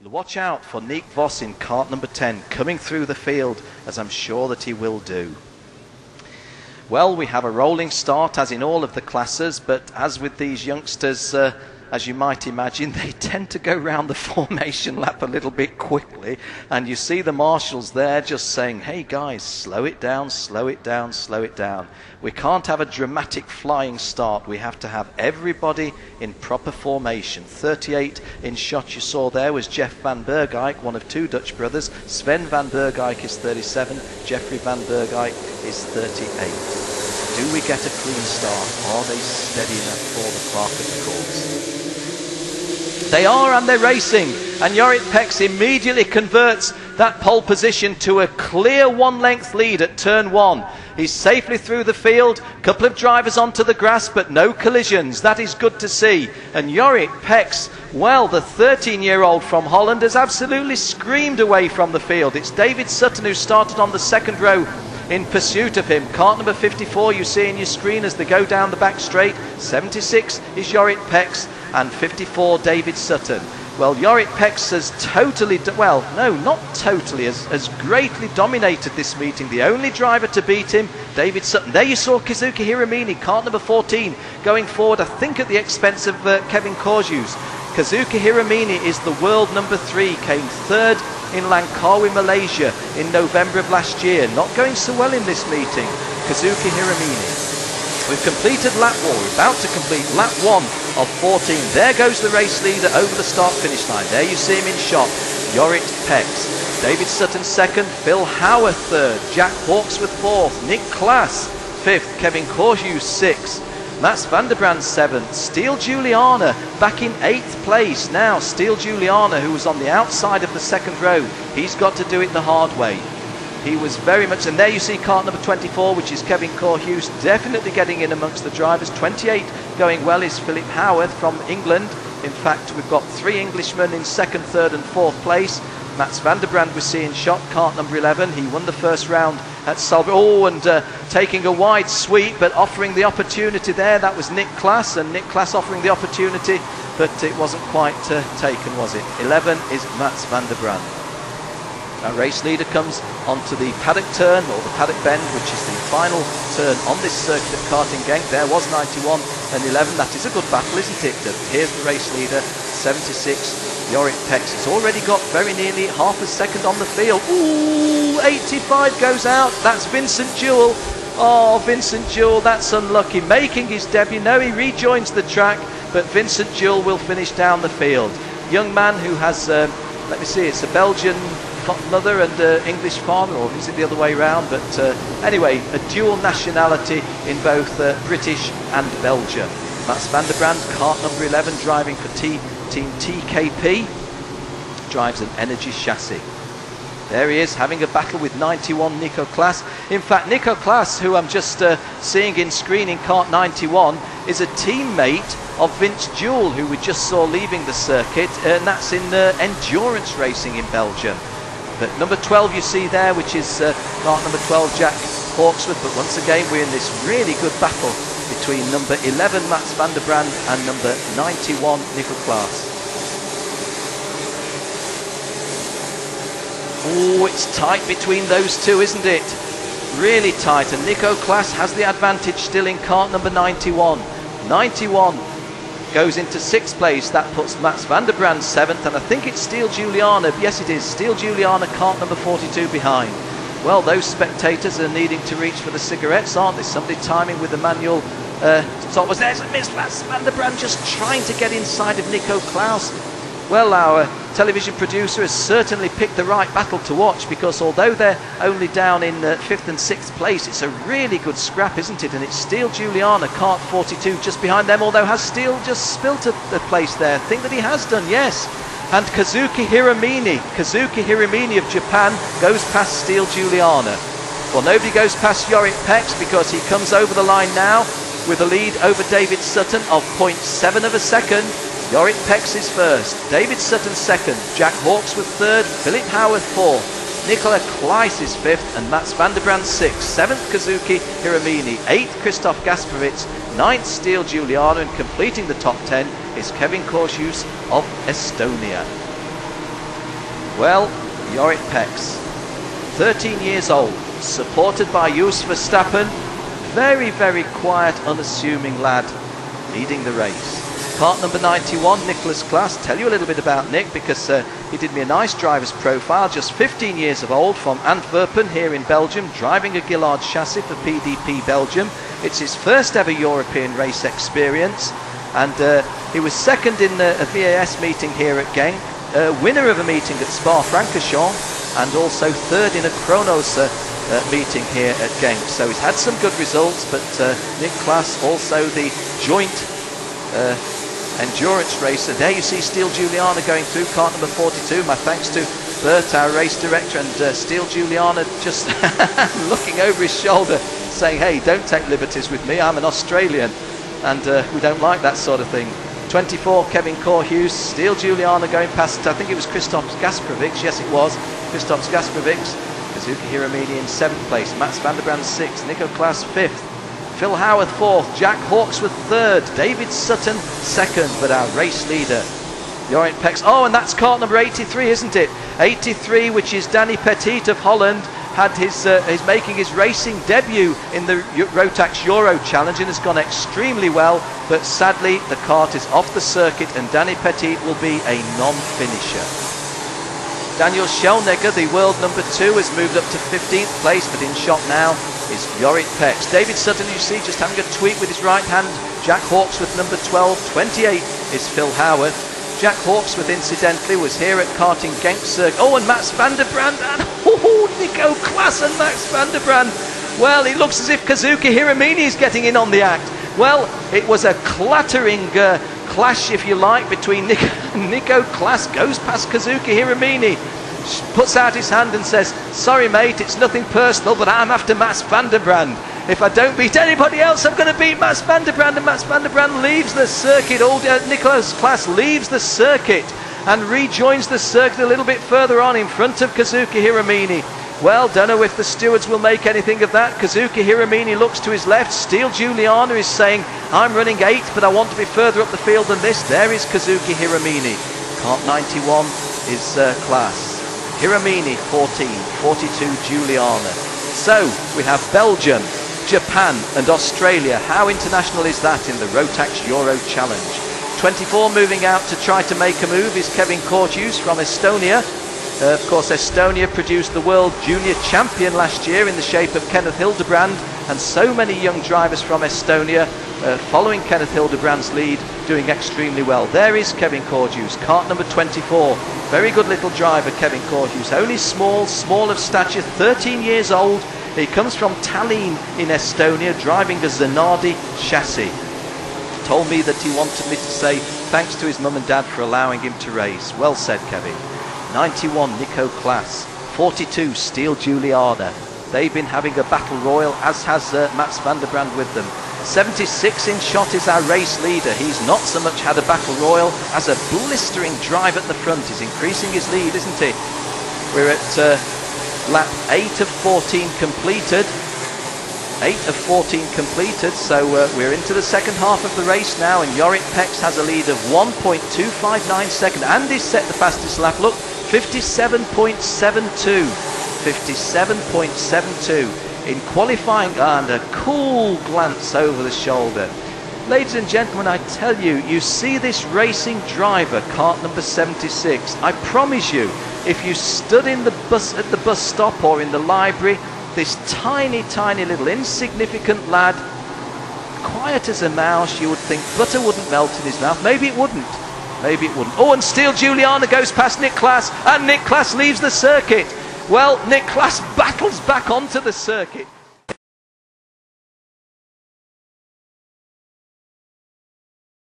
Watch out for Nick Voss in cart number 10 coming through the field, as I'm sure that he will do. Well, we have a rolling start as in all of the classes, but as with these youngsters, as you might imagine, they tend to go round the formation lap a little bit quickly, and you see the marshals there just saying, hey guys, slow it down, slow it down, slow it down. We can't have a dramatic flying start. We have to have everybody in proper formation. 38 in shot you saw there was Jeff van Bergijk, one of two Dutch brothers. Sven van Bergijk is 37, Jeffrey van Bergijk is 38. Do we get a clean start? Are they steady enough for the clerk of the course? They are, and they're racing, and Jorrit Peks immediately converts that pole position to a clear one-length lead at turn 1. He's safely through the field, couple of drivers onto the grass, but no collisions. That is good to see. And Jorrit Peks, well, the 13-year-old from Holland has absolutely screamed away from the field. It's David Sutton who started on the second row in pursuit of him. Cart number 54 you see in your screen as they go down the back straight. 76 is Jorrit Peks and 54 David Sutton. Well, Jorrit Peks has totally, well, no, not totally, has greatly dominated this meeting. The only driver to beat him, David Sutton. There you saw Kazuki Hiramine, cart number 14, going forward, I think at the expense of Kevin Korjus. Kazuki Hiramine is the world number 3, came third in Langkawi, Malaysia in November of last year. Not going so well in this meeting, Kazuki Hiramine. We've completed lap 1, we're about to complete lap 1 of 14. There goes the race leader over the start-finish line. There you see him in shot, Jorrit Peks. David Sutton second, Phil Howarth third, Jack Hawksworth fourth, Nick Klaas fifth, Kevin Korjus sixth, Mats van der Brand seventh, Steele Juliana back in 8th place. Now Steele Juliana, who was on the outside of the second row, he's got to do it the hard way. He was very much, and there you see cart number 24, which is Kevin Korjus, definitely getting in amongst the drivers. 28 going well is Philip Howarth from England. In fact, we've got 3 Englishmen in 2nd, 3rd and 4th place. Mats van der Brand was seeing shot, cart number 11. He won the first round at Salby. Oh, and taking a wide sweep, but offering the opportunity there. That was Nick Klaas, and Nick Klaas offering the opportunity, but it wasn't quite taken, was it? 11 is Mats van der Brand. Our race leader comes onto the paddock turn, or the paddock bend, which is the final turn on this circuit at karting Genk. There was 91 and 11. That is a good battle, isn't it? Here's the race leader, 76, Jorrit Peks. He's already got very nearly half a second on the field. Ooh, 85 goes out. That's Vincent Jewell. Oh, Vincent Jewell, that's unlucky. Making his debut. No, he rejoins the track, but Vincent Jewell will finish down the field. Young man who has, let me see, it's a Belgian mother and English father, or is it the other way around? But anyway, a dual nationality in both British and Belgium. Mats van der Brand, cart number 11, driving for Team TKP, drives an Energy chassis. There he is, having a battle with 91 Nico Klaas. In fact, Nico Klaas, who I'm just seeing in screen in cart 91, is a teammate of Vince Jewell, who we just saw leaving the circuit, and that's in endurance racing in Belgium. But number 12 you see there, which is cart number 12, Jack Hawksworth. But once again, we're in this really good battle between number 11, Mats van der Brand, and number 91, Nico Klaas. Oh, it's tight between those two, isn't it? Really tight. And Nico Klaas has the advantage still in cart number 91. 91 goes into 6th place. That puts Mats van der Brand 7th, and I think it's Steele Juliana. Yes, it is. Steele Juliana, cart number 42 behind. Well, those spectators are needing to reach for the cigarettes, aren't they? Somebody timing with the manual stop. There's a miss. Mats van der Brand just trying to get inside of Nico Klaas. Well, our television producer has certainly picked the right battle to watch, because although they're only down in 5th and 6th place, it's a really good scrap, isn't it? And it's Steele Juliana, cart 42, just behind them, although has Steele just spilt a place there? I think that he has done, yes. And Kazuki Hiramine of Japan goes past Steele Juliana. Well, nobody goes past Jorrit Peks, because he comes over the line now with a lead over David Sutton of 0.7 of a second. Jorrit Peks is first, David Sutton second, Jack Hawksworth third, Philip Howarth fourth, Nicola Klaas is fifth, and Mats van der Brand sixth, seventh Kazuki Hiramine, eighth Christoph Gasparitz, ninth Steele Juliana, and completing the top 10 is Kevin Korjus of Estonia. Well, Jorrit Peks, 13 years old, supported by Jos Verstappen, very, very quiet, unassuming lad, leading the race. Kart number 91, Nicholas Klaas. Tell you a little bit about Nick because he did me a nice driver's profile. Just 15 years of old, from Antwerpen here in Belgium, driving a Gillard chassis for PDP Belgium. It's his first ever European race experience, and he was second in a VAS meeting here at Genk, winner of a meeting at Spa-Francorchamps, and also third in a Chronos meeting here at Genk. So he's had some good results, but Nick Klaas, also the joint endurance racer. There you see Steele Juliana going through kart number 42. My thanks to Bert, our race director, and Steele Juliana just looking over his shoulder saying, hey, don't take liberties with me, I'm an Australian, and we don't like that sort of thing. 24, Kevin Korhus, Steele Juliana going past, I think it was Christoph Gasprovics, yes it was, Christoph Gasprovics, Kazuki Hiramini in 7th place, Mats van der Brand 6th, Nico Klaas 5th, Phil Howarth 4th, Jack Hawksworth 3rd, David Sutton 2nd, but our race leader, Jorrit Peks. Oh, and that's kart number 83, isn't it? 83, which is Danny Petit of Holland, had his making his racing debut in the Rotax Euro Challenge and has gone extremely well, but sadly the kart is off the circuit and Danny Petit will be a non-finisher. Daniel Schellnegger, the world number 2, has moved up to 15th place, but in shot now is Jorrit Peks. David Sutton, you see, just having a tweak with his right hand. Jack Hawksworth, number 12. 28 is Phil Howarth. Jack Hawksworth, incidentally, was here at karting Genk Circuit. Oh, and Mats van der Brand, and Nico Klaas and Mats van der Brand. Well, it looks as if Kazuki Hiramini is getting in on the act. Well, it was a clattering clash, if you like, between Nico Klaas, goes past Kazuki Hiramini, puts out his hand and says, sorry mate, it's nothing personal, but I'm after Mats van der Brand. If I don't beat anybody else, I'm going to beat Mats van der Brand, and Mats van der Brand leaves the circuit. Nicholas Klaas leaves the circuit and rejoins the circuit a little bit further on in front of Kazuki Hiramini. Well, don't know if the stewards will make anything of that. Kazuki Hiramini looks to his left. Steele Juliana is saying, I'm running 8th, but I want to be further up the field than this. There is Kazuki Hiramini. Kart 91 is Klaas. Hiramini 14, 42 Juliana. So we have Belgium, Japan and Australia. How international is that in the Rotax Euro Challenge? 24 moving out to try to make a move is Kevin Korhus from Estonia. Of course, Estonia produced the world junior champion last year in the shape of Kenneth Hildebrand, and so many young drivers from Estonia following Kenneth Hildebrand's lead, doing extremely well. There is Kevin Korhus, kart number 24. Very good little driver, Kevin Korhus. Only small of stature, 13 years old. He comes from Tallinn in Estonia, driving a Zanardi chassis. Told me that he wanted me to say thanks to his mum and dad for allowing him to race. Well said, Kevin. 91, Nico Klaas. 42, Steele Juliana. They've been having a battle royal, as has Mats van der Brand with them. 76 in shot is our race leader. He's not so much had a battle royal as a blistering drive at the front. He's increasing his lead, isn't he? We're at lap 8 of 14 completed. 8 of 14 completed, so we're into the second half of the race now, and Jorrit Peks has a lead of 1.259 seconds, and he's set the fastest lap. Look, 57.72. 57.72 in qualifying, and a cool glance over the shoulder. Ladies and gentlemen, I tell you, you see this racing driver, kart number 76. I promise you, if you stood in the bus at the bus stop or in the library, this tiny little insignificant lad, quiet as a mouse, you would think butter wouldn't melt in his mouth. Maybe it wouldn't. Maybe it wouldn't. Oh, and Steele Juliana goes past Nick Klaas, and Nick Klaas leaves the circuit. Well, Nick Klaas battles back onto the circuit.